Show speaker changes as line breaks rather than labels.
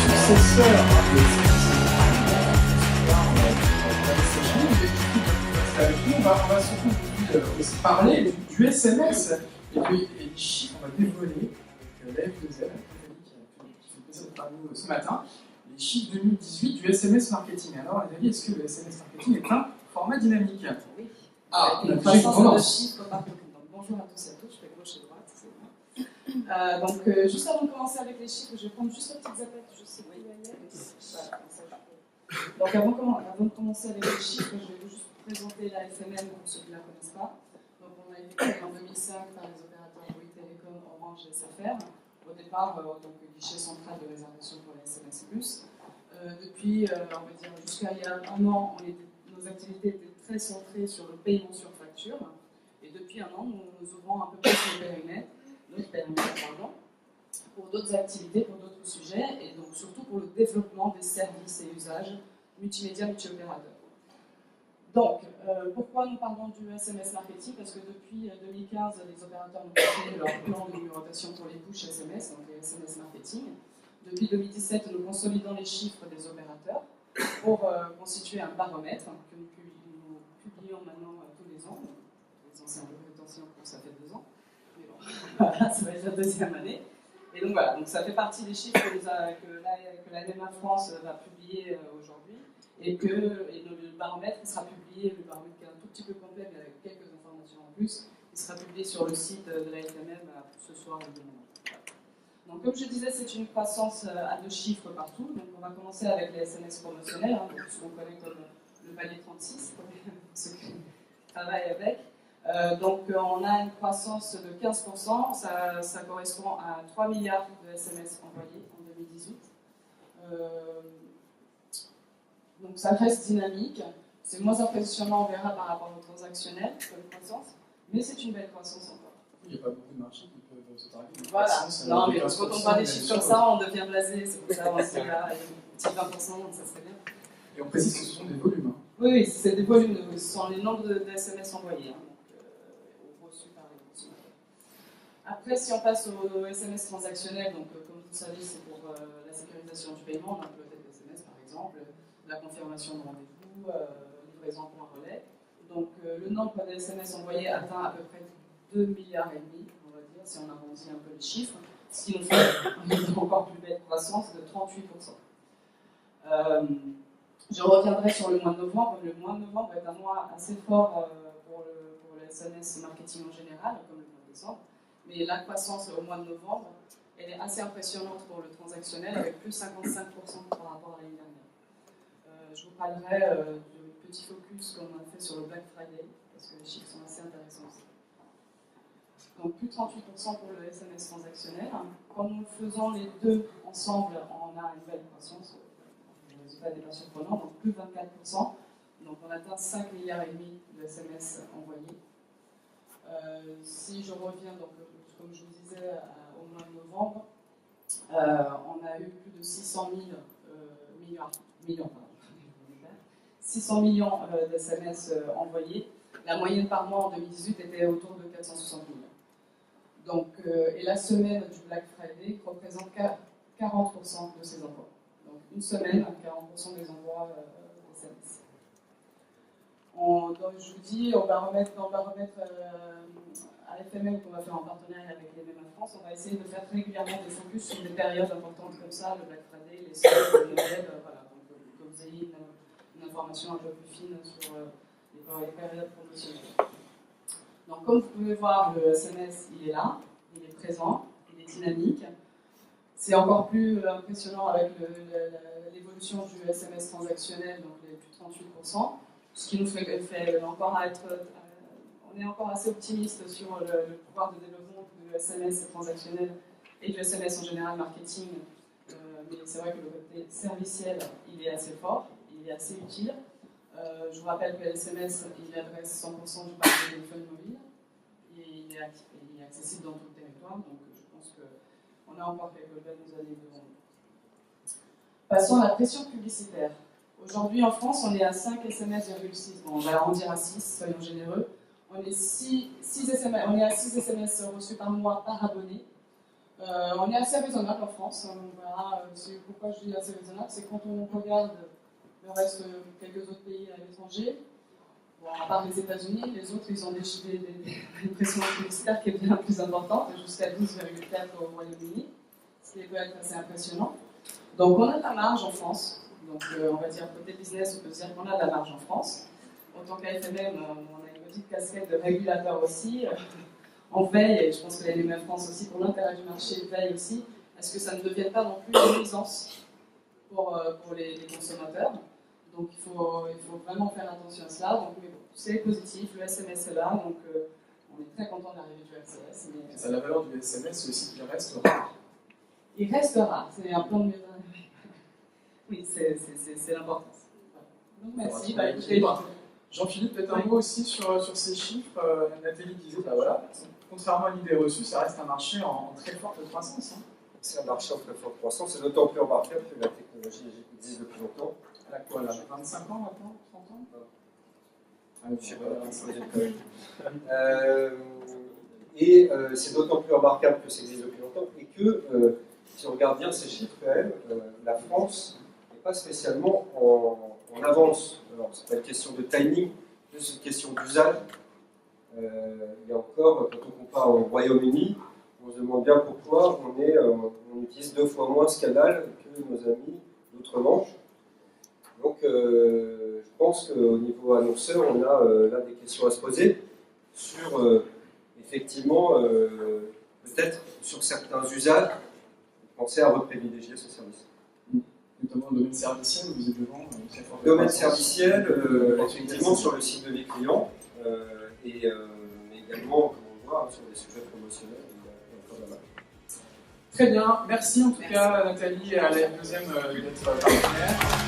successeur on va surtout aussi parler du SMS et puis les chiffres, on va dévoiler avec la F2Z, qui fait plaisir de parler ce matin, les chiffres 2018 du SMS marketing. Alors, les amis, est-ce que le SMS marketing est un format dynamique?
Oui.
Ah,
on a pas de chiffres par contre. Bonjour à tous et à toutes, je fais gauche et droite, c'est bon. Donc, juste avant de commencer avec les chiffres, je vais prendre juste les petites appels, je sais pas où il y a. Voilà, comme ça, donc, avant de commencer avec les chiffres, je vais juste présenter la FMM pour ceux qui ne la connaissent pas. Donc, on a été créé en 2005 par les opérateurs Bouygues Télécom, Orange et SFR. Au départ, donc, guichet central de réservation pour les SMS+. Depuis, on va dire, jusqu'à il y a un an, nos activités étaient très centrées sur le paiement sur facture. Et depuis un an, nous ouvrons un peu plus notre périmètre, pour d'autres activités, pour d'autres sujets, et donc surtout pour le développement des services et usages multimédia multi-opérateurs. Donc, pourquoi nous parlons du SMS marketing? Parce que depuis 2015, les opérateurs ont créé leur plan de numérotation pour les push SMS, donc les SMS marketing. Depuis 2017, nous consolidons les chiffres des opérateurs pour constituer un baromètre que nous publions maintenant tous les ans. Les ans, c'est un peu prétentieux, ça fait 2 ans. Mais bon, voilà, ça va être la 2e année. Et donc voilà, donc ça fait partie des chiffres que l'ANEMA France va publier aujourd'hui et le baromètre sera publié, le baromètre qui est un tout petit peu complet mais avec quelques informations en plus, il sera publié sur le site de la FMM ce soir et demain. Donc comme je disais, c'est une croissance à 2 chiffres partout. Donc on va commencer avec les SMS promotionnels, donc ce qu'on connaît comme le palier 36 pour ceux qui travaillent avec. Donc on a une croissance de 15%, ça correspond à 3 milliards de SMS envoyés en 2018. Donc ça reste dynamique, c'est moins impressionnant, on verra par rapport au transactionnel comme croissance, mais c'est une belle croissance encore.
Il n'y a pas beaucoup de marchés qui peuvent se targuer.
Voilà, non mais quand on parle des chiffres comme ça, on devient blasé, c'est pour ça qu'on se dit là, petit 20%, donc ça serait bien.
Et on précise que ce sont des volumes.
Oui, c'est des volumes, ce sont les nombres de SMS envoyés. Après, si on passe au SMS transactionnel, donc comme vous le savez, c'est pour la sécurisation du paiement, on a peut-être SMS par exemple, la confirmation de rendez-vous, livraison pour un relais. Donc le nombre de SMS envoyés atteint à peu près 2,5 milliards, on va dire, si on arrondit un peu les chiffres, ce qui nous fait une encore plus belle croissance de 38%. Je reviendrai sur le mois de novembre. Le mois de novembre est un mois assez fort pour le SMS marketing en général, comme le mois de décembre. Mais la croissance au mois de novembre, elle est assez impressionnante pour le transactionnel, avec plus 55% par rapport à l'année dernière. Je vous parlerai du petit focus qu'on a fait sur le Black Friday, parce que les chiffres sont assez intéressants aussi. Donc plus 38% pour le SMS transactionnel. Quand nous faisons les deux ensemble, on a une belle croissance. Le résultat n'est pas surprenant, donc plus 24%. Donc on atteint 5,5 milliards de SMS envoyés. Si je reviens, donc, comme je vous disais, au mois de novembre, on a eu plus de 600 millions d'SMS envoyés. La moyenne par mois en 2018 était autour de 460 millions. Donc, et la semaine du Black Friday représente 40% de ces envois. Donc une semaine, 40% des envois d'SMS. Donc, je vous dis, dans le baromètre à FMM qu'on va faire en partenariat avec les MEMA France, on va essayer de faire régulièrement des focus sur des périodes importantes comme ça, le Black Friday, les soldes, les Noël, voilà. Donc, que vous ayez une information un peu plus fine sur les périodes promotionnelles. Donc, comme vous pouvez voir, le SMS, il est là, il est présent, il est dynamique. C'est encore plus impressionnant avec l'évolution du SMS transactionnel, donc les plus 38%. Ce qui nous fait encore être, on est encore assez optimiste sur le pouvoir de développement du SMS transactionnel et du SMS en général marketing. Mais c'est vrai que le côté serviciel, il est assez fort, il est assez utile. Je vous rappelle que le SMS, il adresse 100% du parc de téléphone mobile et il est accessible dans tout le territoire. Donc je pense qu'on a encore quelques belles années devant nous. Passons à la pression publicitaire. Aujourd'hui, en France, on est à 5 SMS,6. Bon, on va arrondir à 6, soyons généreux. On est à 6 SMS reçus par mois par abonné. On est assez raisonnable en France. Voilà, pourquoi je dis assez raisonnable, c'est quand on regarde le reste, quelques autres pays à l'étranger, bon, à part les États-Unis, les autres, ils ont une pression publicitaire qui est bien plus importante, jusqu'à 12,4 au Royaume-Uni, ce qui peut être assez impressionnant. Donc on a de la marge en France. Donc on va dire côté business, on peut dire qu'on a de la marge en France. En tant qu'AFMM, on a une petite casquette de régulateur aussi. On veille, et je pense que la LMM France aussi, pour l'intérêt du marché, veille aussi, à ce que ça ne devienne pas non plus une nuisance pour les consommateurs. Donc il faut vraiment faire attention à cela. Donc mais bon, c'est positif, le SMS est là, donc on est très content de l'arrivée du RCS.
Mais la valeur du SMS, c'est aussi qu'il reste rare.
Il reste rare, c'est un plan de oui, c'est l'importance. Donc merci.
Jean-Philippe, peut-être un mot aussi sur ces chiffres. Nathalie disait, voilà, contrairement à l'idée reçue, ça reste un marché en très forte croissance. Hein.
C'est un marché en très forte croissance, c'est d'autant plus remarquable que la technologie existe depuis longtemps.
Elle a quoi là, 25 ans maintenant, 30 ans
Je sais pas, et c'est d'autant plus remarquable que ça existe depuis longtemps et que, si on regarde bien ces chiffres quand même, la France n'est pas spécialement en avance. Alors, c'est pas une question de timing, c'est une question d'usage. Il y a encore, quand on compare au Royaume-Uni, on se demande bien pourquoi on utilise 2 fois moins ce canal que nos amis d'outre-Manche. Donc, je pense qu'au niveau annonceur, on a là des questions à se poser sur, effectivement, peut-être sur certains usages, penser à reprivilégier ce service.
Notamment le domaine serviciel, vous êtes devant.
Domaine serviciel, effectivement, sur le cycle de vie client, mais également, comme on voit, sur des sujets promotionnels.
Très bien, merci en tout cas Nathalie et à la deuxième d'être partenaire.